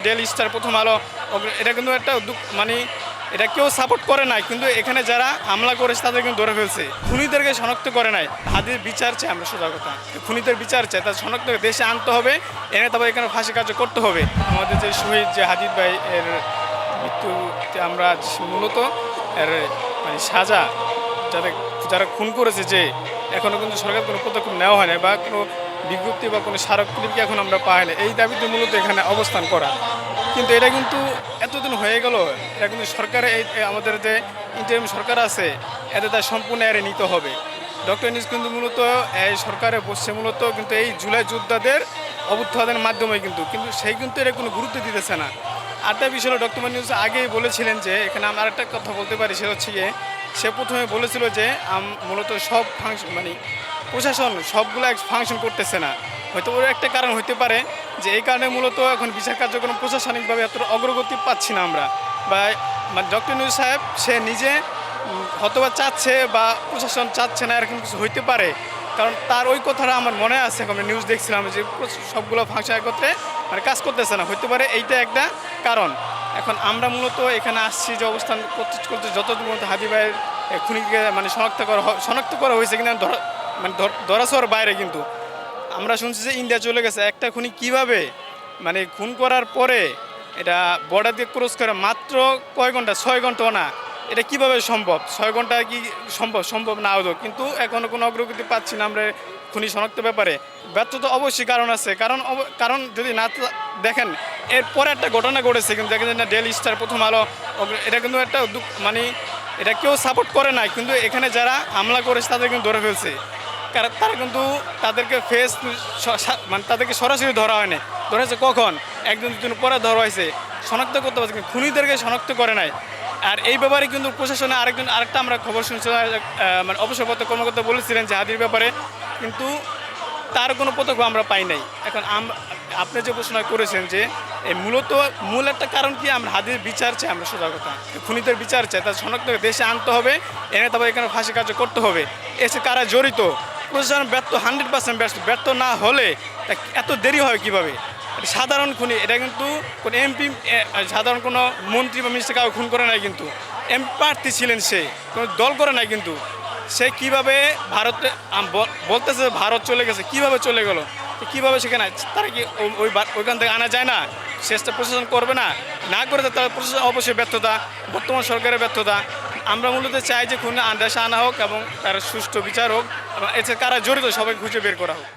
Daily star, প্রথম আলো, এটা কিন্তু একটা মানে এটা কেউ সাপোর্ট করে নাই, কিন্তু এখানে যারা হামলা করেছে তাদের কিন্তু ধরে ফেলছে। খুনিদেরকে শনাক্ত করে নাই। হাদির বিচার চাই আমরা, সোজা কথা, খুনিদের বিচার চাই, তার শনাক্ত দেশে আনতে হবে, এনে তারপর এখানে ফাঁসি কার্য করতে হবে। আমাদের যে শহীদ যে হাদিদ ভাই এর মৃত্যুতে আমরা মূলত এর মানে সাজা যারা খুন করেছে, যে এখনও কিন্তু সরকার কোনো পদক্ষেপ নেওয়া হয় না বা কোনো বিজ্ঞপ্তি বা কোনো স্মারকলিপি এখন আমরা পাই না, এই দাবিতে মূলত এখানে অবস্থান করা। কিন্তু এটা কিন্তু এতদিন হয়ে গেল, এটা কিন্তু সরকারে আমাদের যে ইন্টারিম সরকার আছে এতে তার সম্পূর্ণ এড়ে নিতে হবে। ডক্টর ইউনূস কিন্তু মূলত এই সরকারে বসছে মূলত কিন্তু এই জুলাই যোদ্ধাদের অভ্যুত্থানের মাধ্যমে, কিন্তু সেই কিন্তু এটা কোনো গুরুত্ব দিতেছে না। আরেকটা বিষয় হলো, ডক্টর ইউনূস আগেই বলেছিলেন যে, এখানে আমরা আরেকটা কথা বলতে পারি, সেটা হচ্ছে গিয়ে সে প্রথমে বলেছিল যে মূলত সব ফাংশন মানে প্রশাসন সবগুলো ফাংশন করতেছে না। হয়তো ওর একটা কারণ হতে পারে যে এই কারণে মূলত এখন বিচার কার্যক্রম প্রশাসনিকভাবে এত অগ্রগতি পাচ্ছি না আমরা, বা মানে ডক্টর ইউনূস সাহেব সে নিজে হয়তোবা চাচ্ছে বা প্রশাসন চাচ্ছে না, এরকম কিছু হইতে পারে। কারণ তার ওই কথাটা আমার মনে আছে, আমরা নিউজ দেখছিলাম যে সবগুলো ফাংশন একত্রে মানে কাজ করতেছে না, হইতে পারে এইটা একটা কারণ। এখন আমরা মূলত এখানে আসছি যে অবস্থান করতে যতদূর মধ্যে হাদি ভাইয়ের খুনিকে মানে শনাক্ত করা হয়েছে, কিন্তু মানে ধরাছোঁয়ার বাইরে। কিন্তু আমরা শুনছি যে ইন্ডিয়া চলে গেছে, একটা খুনি কিভাবে মানে খুন করার পরে এটা বর্ডার দিয়ে ক্রস করে মাত্র কয় ঘন্টা, 6 ঘন্টাও না, এটা কিভাবে সম্ভব? 6 ঘন্টা কি সম্ভব না হতো, কিন্তু এখনও কোনো অগ্রগতি পাচ্ছি না আমরা খুনি শনাক্ত ব্যাপারে। ব্যর্থতা অবশ্যই কারণ আছে, কারণ যদি না দেখেন এরপরে একটা ঘটনা ঘটেছে, কিন্তু দেখেন না ডেইলি স্টার, প্রথম আলো, এটা কিন্তু একটা মানে এটা কেউ সাপোর্ট করে নাই, কিন্তু এখানে যারা হামলা করেছে তাদের কিন্তু ধরে ফেলছে। কারণ তারা কিন্তু তাদেরকে মানে তাদেরকে সরাসরি ধরা হয়নি, ধরা হয়েছে কখন, একদিন দুদিন পরে ধরা হয়েছে, শনাক্ত করতে পারছে, কিন্তু খুনিদেরকে শনাক্ত করে নাই। আর এই ব্যাপারে কিন্তু প্রশাসনে আরেকটা আমরা খবর শুনছিলাম, মানে অবসরপ্রাপ্ত কর্মকর্তা বলেছিলেন যে হাদির ব্যাপারে, কিন্তু তার কোনো পদক্ষেপ আমরা পাই নাই। এখন আপনি যে প্রশ্ন করেছেন যে মূল একটা কারণ কি, আমরা হাদির বিচার চাই আমরা, সোজা কথা, খুনিদের বিচার চাই, তার শনাক্ত দেশে আনতে হবে, এনে তারপর এখানে ফাঁসি কার্য করতে হবে। এসে কারা জড়িত, প্রশাসন ব্যর্থ, 100% ব্যর্থ না হলে এত দেরি হয় কীভাবে? সাধারণ খুনি, এটা কিন্তু কোনো এমপি, সাধারণ কোনো মন্ত্রী বা মিনিস্টার কাউকে খুন করে নাই, কিন্তু এমপি প্রার্থী ছিলেন, সে কোনো দল করে নাই, কিন্তু সে কীভাবে ভারতে বলতেছে ভারত চলে গেছে, কিভাবে চলে গেল, কীভাবে সেখানে তারা কি ওইখান থেকে আনা যায় না? শেষটা প্রশাসন করবে না করে তার প্রশাসন অবশ্যই ব্যর্থতা, বর্তমান সরকারের ব্যর্থতা। আমরা মূলত চাই যে খুনি দেশে আনা হোক এবং তার সুষ্ঠু বিচার হোক, এবং এতে কারা জড়িত সবাই খুঁজে বের করা হোক।